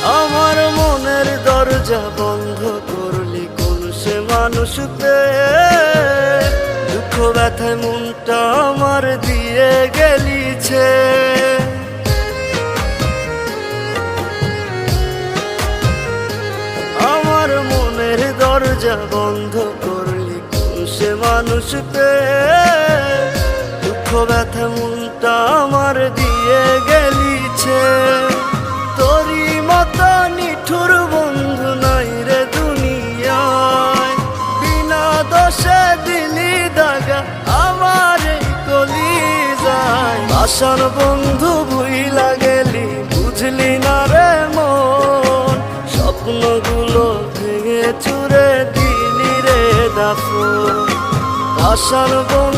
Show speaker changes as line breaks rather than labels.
আমার মনের দরজা বন্ধ করলি কোন সে মানুষ পেয়ে, দুঃখ ব্যথায় মনটা আমার দিয়ে গেলিছে। আমার মনের দরজা বন্ধ করলি কোন সে মানুষ পেয়ে, দুঃখ ব্যথা মনটা আমার দিয়ে গেলিছে। তোরই মতো নিঠুর বন্ধু নাই রে দুনিয়ায়, বিনা দোষে দিলি দাগা আমার এই কলিজায়। আশার বন্ধু ভুইলা গেলি বুঝলি না রে মন, স্বপ্নগুলো ভেঙে চুরে দিলি রে দাফন। আশার বন্ধু